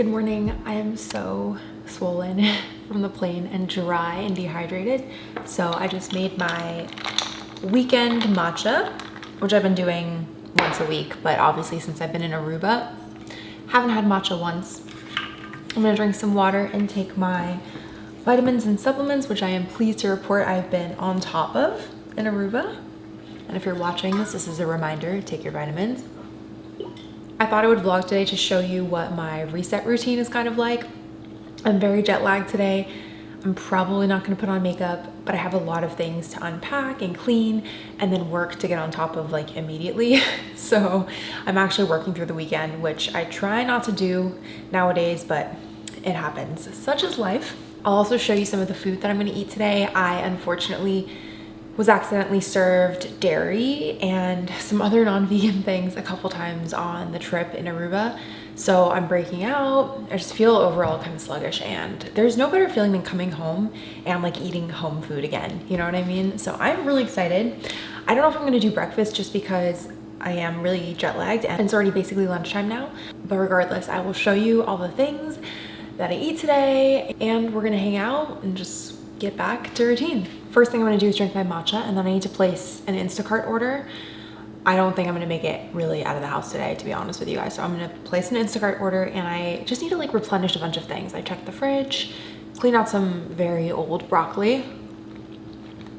Good morning. I am so swollen from the plane and dry and dehydrated. So I just made my weekend matcha, which I've been doing once a week, but obviously since I've been in Aruba, haven't had matcha once. I'm gonna drink some water and take my vitamins and supplements, which I am pleased to report I've been on top of in Aruba. And if you're watching this, this is a reminder, take your vitamins. I thought I would vlog today to show you what my reset routine is kind of like. I'm very jet lagged today. I'm probably not gonna put on makeup, but I have a lot of things to unpack and clean and then work to get on top of like immediately. So I'm actually working through the weekend, which I try not to do nowadays, but it happens. Such is life. I'll also show you some of the food that I'm gonna eat today. I unfortunately was accidentally served dairy and some other non-vegan things a couple times on the trip in Aruba. So I'm breaking out. I just feel overall kind of sluggish, and there's no better feeling than coming home and like eating home food again. You know what I mean? So I'm really excited. I don't know if I'm gonna do breakfast just because I am really jet lagged and it's already basically lunchtime now. But regardless, I will show you all the things that I eat today, and we're gonna hang out and just get back to routine. First thing I'm gonna do is drink my matcha, and then I need to place an Instacart order. I don't think I'm gonna make it really out of the house today, to be honest with you guys. So I'm gonna place an Instacart order, and I just need to like replenish a bunch of things. I checked the fridge, clean out some very old broccoli,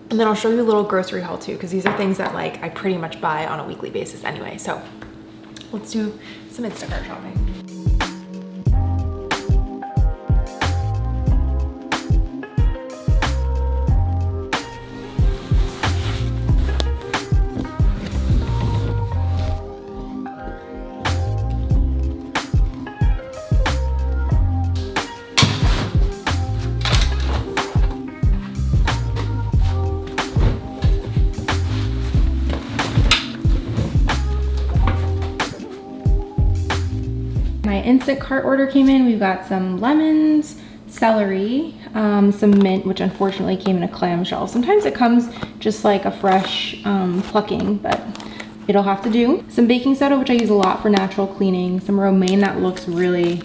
and then I'll show you a little grocery haul too, because these are things that like I pretty much buy on a weekly basis anyway. So let's do some Instacart shopping. My Instacart order came in. We've got some lemons, celery, some mint, which unfortunately came in a clamshell. Sometimes it comes just like a fresh plucking, but it'll have to do. Some baking soda, which I use a lot for natural cleaning. Some romaine that looks really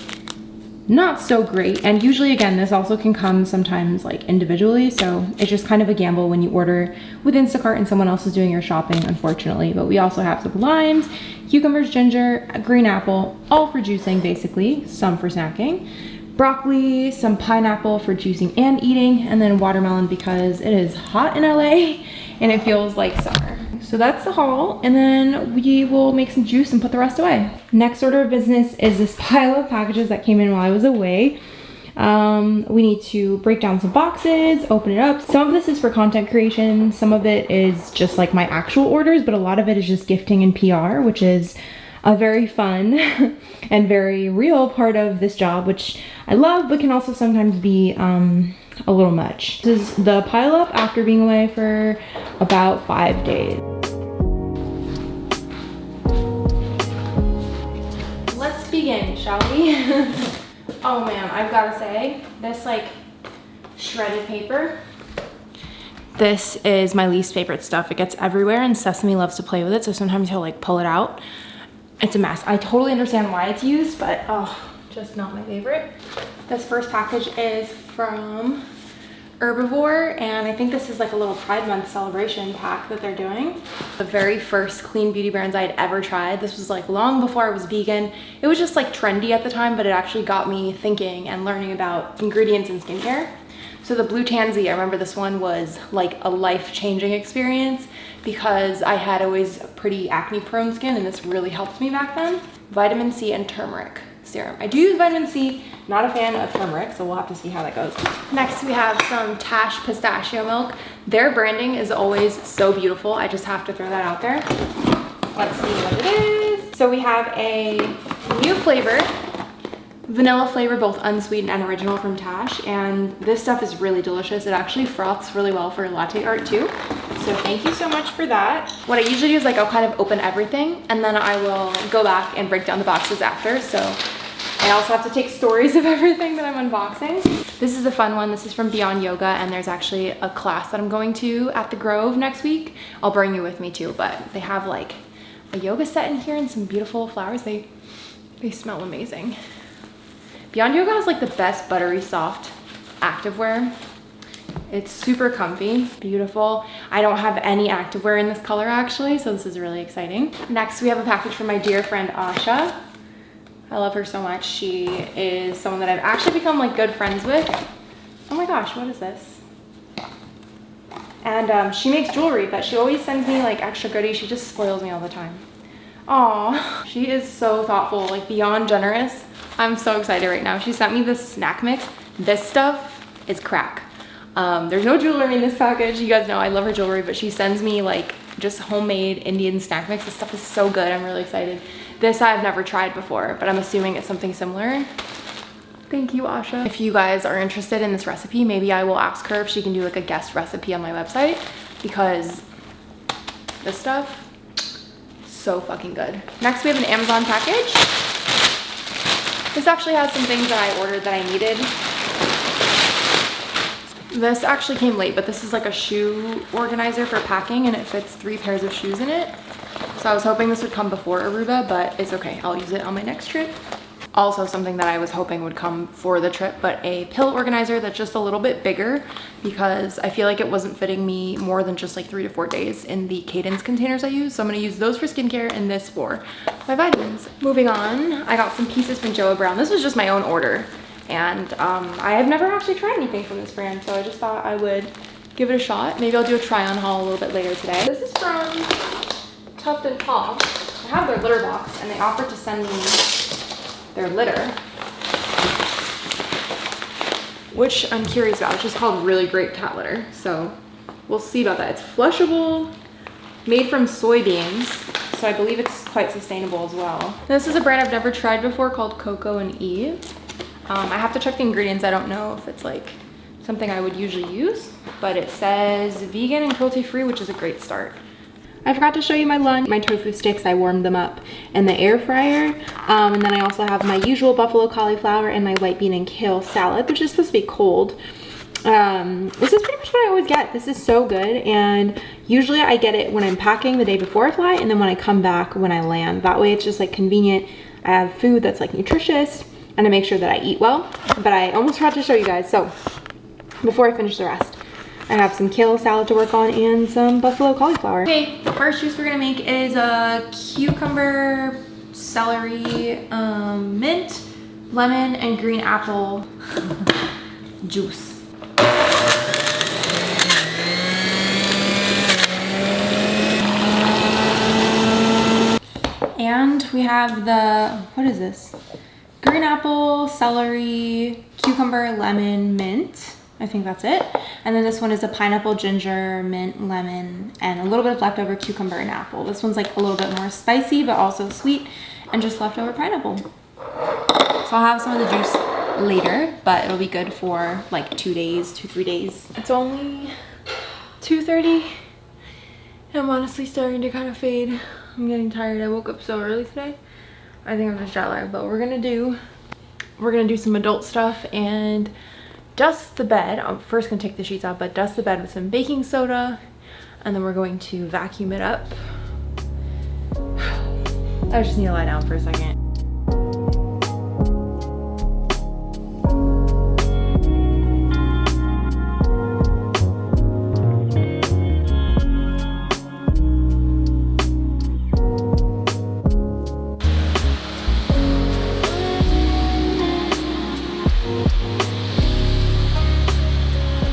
not so great. And usually, again, this also can come sometimes like individually. So it's just kind of a gamble when you order with Instacart and someone else is doing your shopping, unfortunately. But we also have some limes, cucumbers, ginger, a green apple, all for juicing basically, some for snacking, broccoli, some pineapple for juicing and eating, and then watermelon because it is hot in LA and it feels like summer. So that's the haul, and then we will make some juice and put the rest away. Next order of business is this pile of packages that came in while I was away. We need to break down some boxes, open it up. Some of this is for content creation, some of it is just like my actual orders, but a lot of it is just gifting and PR, which is a very fun and very real part of this job, which I love, but can also sometimes be a little much. This is the pile up after being away for about 5 days. Let's begin, shall we? Oh man, I've gotta say, this like shredded paper, this is my least favorite stuff. It gets everywhere and Sesame loves to play with it, so sometimes he'll like pull it out. It's a mess. I totally understand why it's used, but oh, just not my favorite. This first package is from Herbivore, and I think this is like a little Pride Month celebration pack that they're doing. The very first clean beauty brands I had ever tried. This was like long before I was vegan. It was just like trendy at the time, but it actually got me thinking and learning about ingredients in skincare. So the Blue Tansy, I remember this one was like a life-changing experience because I had always pretty acne-prone skin, and this really helped me back then. Vitamin C and turmeric serum. I do use vitamin C, not a fan of turmeric, so we'll have to see how that goes. Next, we have some Tash pistachio milk. Their branding is always so beautiful. I just have to throw that out there. Let's see what it is. So we have a new flavor, vanilla flavor, both unsweetened and original from Tash, and this stuff is really delicious. It actually froths really well for latte art too. So thank you so much for that. What I usually do is like I'll kind of open everything and then I will go back and break down the boxes after. So I also have to take stories of everything that I'm unboxing. This is a fun one. This is from Beyond Yoga, and there's actually a class that I'm going to at the Grove next week. I'll bring you with me too, but they have like a yoga set in here and some beautiful flowers. They smell amazing. Beyond Yoga has like the best buttery soft activewear. It's super comfy, beautiful. I don't have any activewear in this color actually, so this is really exciting. Next, we have a package from my dear friend Asha. I love her so much. She is someone that I've actually become like good friends with. Oh my gosh, what is this? And she makes jewelry, but she always sends me like extra goodies. She just spoils me all the time. Aw, she is so thoughtful, like beyond generous. I'm so excited right now. She sent me this snack mix. This stuff is crack. There's no jewelry in this package. You guys know I love her jewelry, but she sends me like just homemade Indian snack mix. This stuff is so good. I'm really excited. This I've never tried before, but I'm assuming it's something similar. Thank you, Asha. If you guys are interested in this recipe, maybe I will ask her if she can do like a guest recipe on my website, because this stuff, so fucking good. Next, we have an Amazon package. This actually has some things that I ordered that I needed. This actually came late, but this is like a shoe organizer for packing, and it fits 3 pairs of shoes in it. So I was hoping this would come before Aruba, but it's okay. I'll use it on my next trip. Also something that I was hoping would come for the trip, but a pill organizer that's just a little bit bigger, because I feel like it wasn't fitting me more than just like 3 to 4 days in the Cadence containers I use. So I'm gonna use those for skincare and this for my vitamins. Moving on, I got some pieces from Joa Brown. This was just my own order. And I have never actually tried anything from this brand, so I just thought I would give it a shot. Maybe I'll do a try on haul a little bit later today. This is from Tuft and Paw. I have their litter box, and they offered to send me their litter, which I'm curious about. It's just called Really Great Cat Litter, so we'll see about that. It's flushable, made from soybeans, so I believe it's quite sustainable as well. This is a brand I've never tried before called Coco and Eve. I have to check the ingredients. I don't know if it's like something I would usually use, but it says vegan and cruelty free, which is a great start. I forgot to show you my lunch. My tofu sticks, I warmed them up in the air fryer. And then I also have my usual buffalo cauliflower and my white bean and kale salad, which is supposed to be cold. This is pretty much what I always get. This is so good. And usually I get it when I'm packing the day before I fly, and then when I come back when I land. That way it's just like convenient. I have food that's like nutritious, and I make sure that I eat well. But I almost forgot to show you guys. So before I finish the rest, I have some kale salad to work on and some buffalo cauliflower. Okay, the first juice we're gonna make is a cucumber, celery, mint, lemon, and green apple juice. And we have the, what is this? Green apple, celery, cucumber, lemon, mint. I think that's it. And then this one is a pineapple, ginger, mint, lemon, and a little bit of leftover cucumber and apple. This one's like a little bit more spicy, but also sweet, and just leftover pineapple. So I'll have some of the juice later, but it'll be good for like 2 days, 2-3 days. It's only 2:30. I'm honestly starting to kind of fade. I'm getting tired. I woke up so early today. I think I'm just jet lagged, but we're gonna do some adult stuff and dust the bed. I'm first gonna take the sheets out, but dust the bed with some baking soda, and then we're going to vacuum it up. I just need to lie down for a second.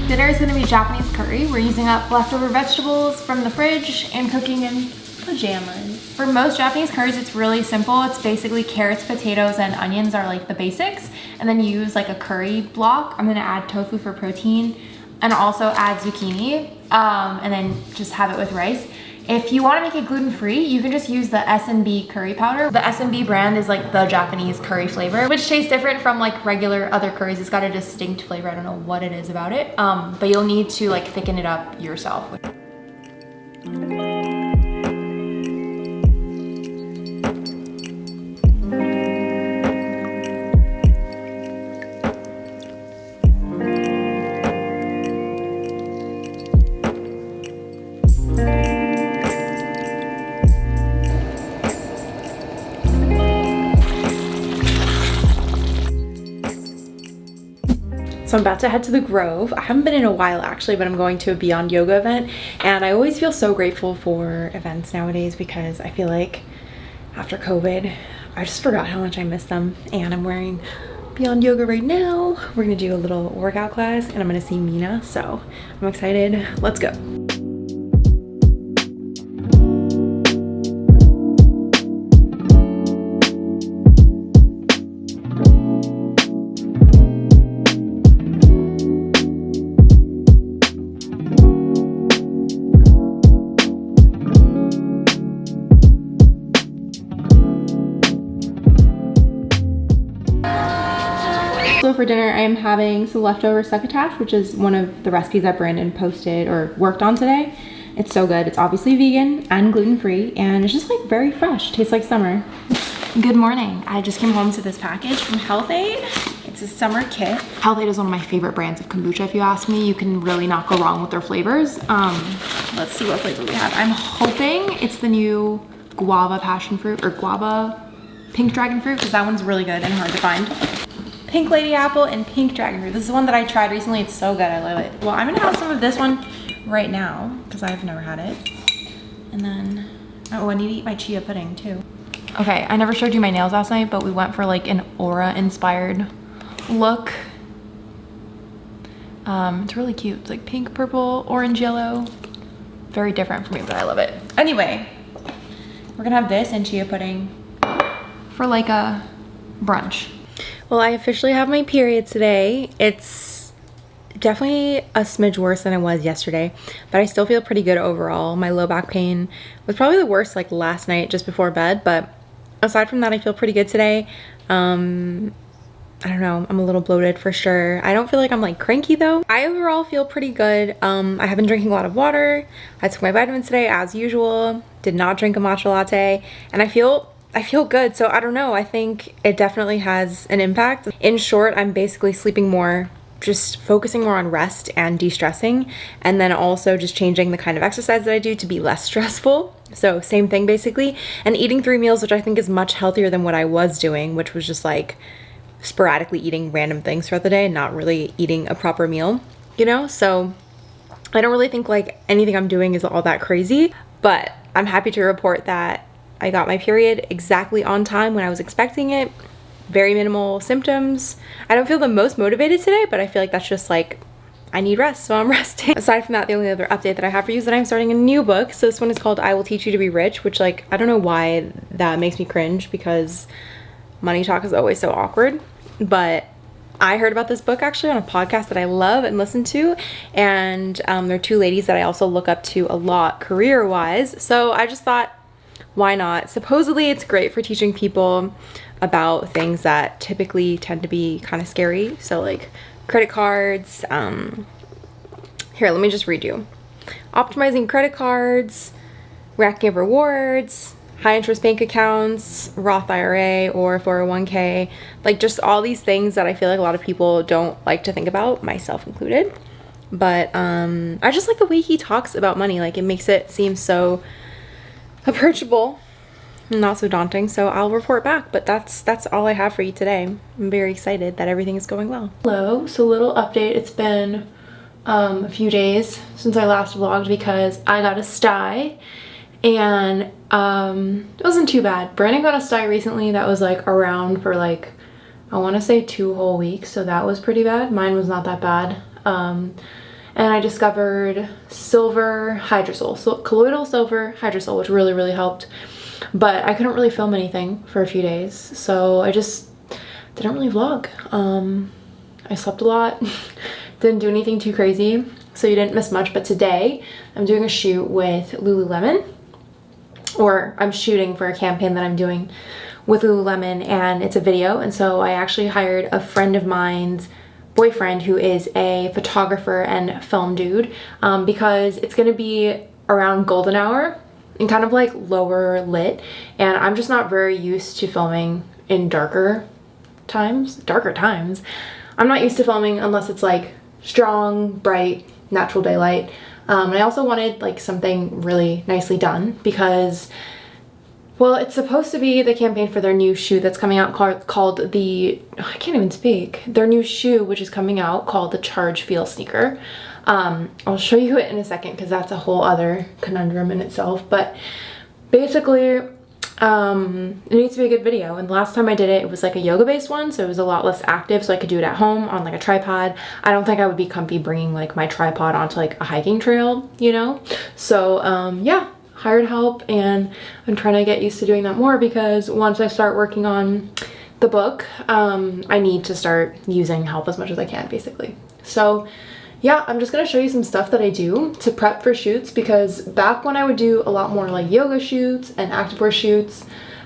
Dinner is gonna be Japanese curry. We're using up leftover vegetables from the fridge and cooking in pajamas. For most Japanese curries, it's really simple. It's basically carrots, potatoes, and onions are like the basics. And then you use like a curry block. I'm gonna add tofu for protein and also add zucchini, and then just have it with rice. If you want to make it gluten-free, you can just use the S&B curry powder. The S&B brand is like the Japanese curry flavor, which tastes different from like regular other curries. It's got a distinct flavor. I don't know what it is about it, but you'll need to like thicken it up yourself. So I'm about to head to the Grove. I haven't been in a while actually, but I'm going to a Beyond Yoga event, and I always feel so grateful for events nowadays because I feel like after COVID, I just forgot how much I miss them. And I'm wearing Beyond Yoga right now. We're gonna do a little workout class and I'm gonna see Mina, so I'm excited. Let's go. So for dinner, I am having some leftover succotash, which is one of the recipes that Brandon posted or worked on today. It's so good. It's obviously vegan and gluten-free, and it's just like very fresh. Tastes like summer. Good morning. I just came home to this package from Health-Ade. It's a summer kit. Health-Ade is one of my favorite brands of kombucha, if you ask me. You can really not go wrong with their flavors. Let's see what flavor we have. I'm hoping it's the new guava passion fruit or guava pink dragon fruit, because that one's really good and hard to find. Pink lady apple and pink dragon fruit. This is one that I tried recently. It's so good. I love it. Well, I'm gonna have some of this one right now because I've never had it. And then, oh, I need to eat my chia pudding too. Okay, I never showed you my nails last night, but we went for like an aura inspired look. It's really cute. It's like pink, purple, orange, yellow. Very different for me, but I love it. Anyway, we're gonna have this and chia pudding for like a brunch. Well, I officially have my period today. It's definitely a smidge worse than it was yesterday, but I still feel pretty good overall. My low back pain was probably the worst like last night just before bed, but aside from that, I feel pretty good today. I don't know, I'm a little bloated for sure. I don't feel like I'm like cranky though. I overall feel pretty good. I have been drinking a lot of water. I took my vitamins today as usual. Did not drink a matcha latte, and I feel good. So I don't know, I think it definitely has an impact. In short, I'm basically sleeping more, just focusing more on rest and de-stressing, and then also just changing the kind of exercise that I do to be less stressful. So same thing basically, and eating 3 meals, which I think is much healthier than what I was doing, which was just like sporadically eating random things throughout the day and not really eating a proper meal, you know? So I don't really think like anything I'm doing is all that crazy, but I'm happy to report that I got my period exactly on time when I was expecting it. Very minimal symptoms. I don't feel the most motivated today, but I feel like that's just like, I need rest, so I'm resting. Aside from that, the only other update that I have for you is that I'm starting a new book. So this one is called I Will Teach You to Be Rich, which like, I don't know why that makes me cringe because money talk is always so awkward. But I heard about this book actually on a podcast that I love and listen to, and there are 2 ladies that I also look up to a lot career-wise. So I just thought, why not? Supposedly it's great for teaching people about things that typically tend to be kind of scary. So like credit cards, here, let me just read you. Optimizing credit cards, racking up rewards, high interest bank accounts, Roth IRA or 401k, like just all these things that I feel like a lot of people don't like to think about, myself included. But I just like the way he talks about money. Like it makes it seem so approachable, not so daunting. So I'll report back, but that's all I have for you today. I'm very excited that everything is going well. Hello, so little update. It's been a few days since I last vlogged because I got a sty, and it wasn't too bad. Brandon got a sty recently that was like around for like, I want to say 2 whole weeks, so that was pretty bad. Mine was not that bad. And I discovered silver hydrosol, so colloidal silver hydrosol, which really, really helped. But I couldn't really film anything for a few days, so I just didn't really vlog. I slept a lot, didn't do anything too crazy, so you didn't miss much. But today I'm doing a shoot with Lululemon, or I'm shooting for a campaign that I'm doing with Lululemon, and it's a video. And so I actually hired a friend of mine's boyfriend who is a photographer and film dude, because it's gonna be around golden hour and kind of like lower lit, and I'm just not very used to filming in darker times. I'm not used to filming unless it's like strong, bright, natural daylight. And I also wanted like something really nicely done because Well, it's supposed to be the campaign for their new shoe that's coming out called the, I can't even speak, their new shoe, which is coming out called the Charge Feel sneaker. I'll show you it in a second because that's a whole other conundrum in itself. But basically, it needs to be a good video. And the last time I did it, it was like a yoga based one, so it was a lot less active, so I could do it at home on like a tripod. I don't think I would be comfy bringing like my tripod onto like a hiking trail, you know? So yeah, hired help, and I'm trying to get used to doing that more because once I start working on the book, I need to start using help as much as I can, basically. So yeah, I'm just gonna show you some stuff that I do to prep for shoots, because back when I would do a lot more like yoga shoots and activewear shoots,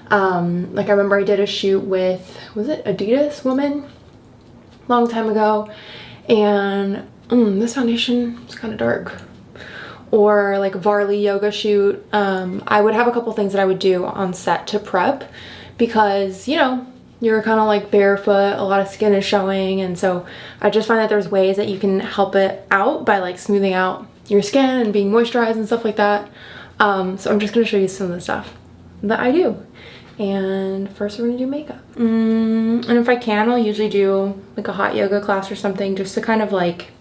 like I remember I did a shoot with, was it Adidas woman? Long time ago, and this foundation is kind of dark. Or like Varley yoga shoot. I would have a couple things that I would do on set to prep, because, you know, you're kind of like barefoot, a lot of skin is showing, and so I just find that there's ways that you can help it out by like smoothing out your skin and being moisturized and stuff like that. So I'm just gonna show you some of the stuff that I do. And first we're gonna do makeup. And if I can, I'll usually do like a hot yoga class or something, just to kind of like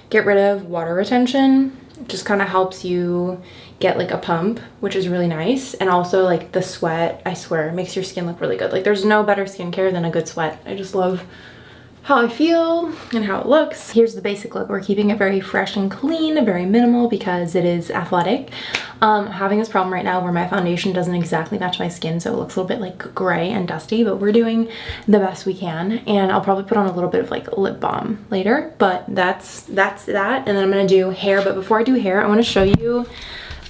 get rid of water retention. It just kind of helps you get like a pump, which is really nice. And also like the sweat, I swear, makes your skin look really good. Like there's no better skincare than a good sweat. I just love how I feel and how it looks. Here's the basic look. We're keeping it very fresh and clean, very minimal, because it is athletic. Having this problem right now where my foundation doesn't exactly match my skin, so it looks a little bit like gray and dusty, but we're doing the best we can. And I'll probably put on a little bit of like lip balm later, but that's that. And then I'm gonna do hair, but before I do hair, I wanna show you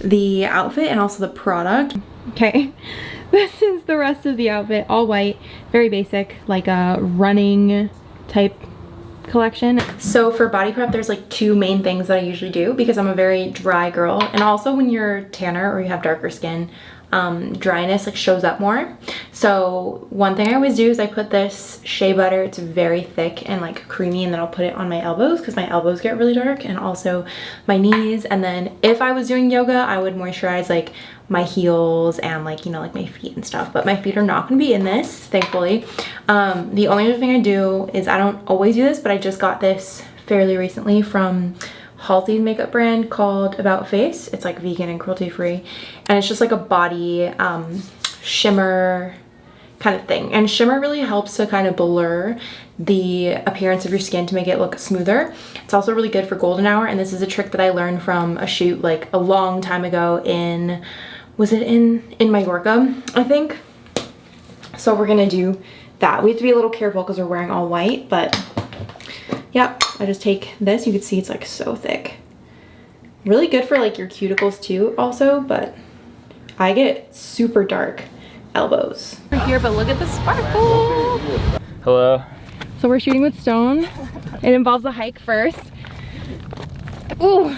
the outfit and also the product. Okay, this is the rest of the outfit, all white, very basic, like a running type collection. So for body prep, there's like two main things that I usually do, because I'm a very dry girl, and also when you're tanner or you have darker skin, dryness like shows up more. So one thing I always do is I put this shea butter. It's very thick and like creamy, and then I'll put it on my elbows because my elbows get really dark, and also my knees. And then if I was doing yoga, I would moisturize like my heels and like, you know, like my feet and stuff, but my feet are not gonna be in this, thankfully. The only other thing I do is, I don't always do this, but I just got this fairly recently from Halsey's makeup brand called About Face. It's like vegan and cruelty free, and it's just like a body shimmer kind of thing. And shimmer really helps to kind of blur the appearance of your skin to make it look smoother. It's also really good for golden hour, and this is a trick that I learned from a shoot like a long time ago in, was it in Mallorca, I think. So we're gonna do that. We have to be a little careful because we're wearing all white, but yeah, I just take this. You can see it's like so thick. Really good for like your cuticles too also, but I get super dark elbows. We're here, but look at the sparkle. Hello. So we're shooting with Stone. It involves a hike first. Ooh.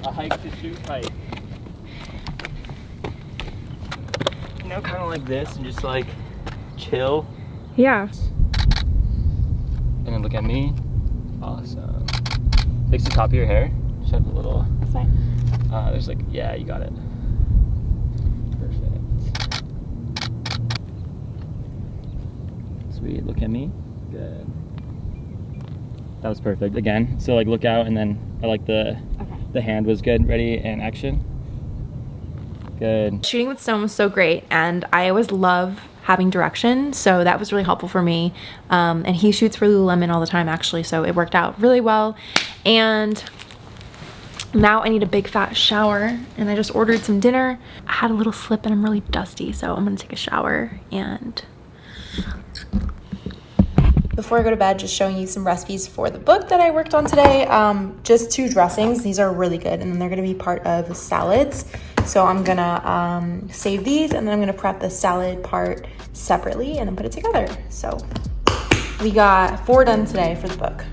A hike to shoot hike. You know, kind of like this, and just like chill. Yeah. And then look at me. Awesome. Fix the top of your hair. Just have a little. That's fine. There's like, yeah, you got it. Perfect. Sweet. Look at me. Good. That was perfect. Again. So like, look out, and then I like the hand was good. Ready and action. Good. Shooting with Stone was so great, and I always love having direction, so that was really helpful for me. And he shoots for Lululemon all the time actually, so it worked out really well. And now I need a big fat shower, and I just ordered some dinner. I had a little slip and I'm really dusty, so I'm gonna take a shower. And before I go to bed, just showing you some recipes for the book that I worked on today. Just two dressings. These are really good, and then they're gonna be part of salads. So I'm gonna save these, and then I'm gonna prep the salad part separately and then put it together. So we got 4 done today for the book.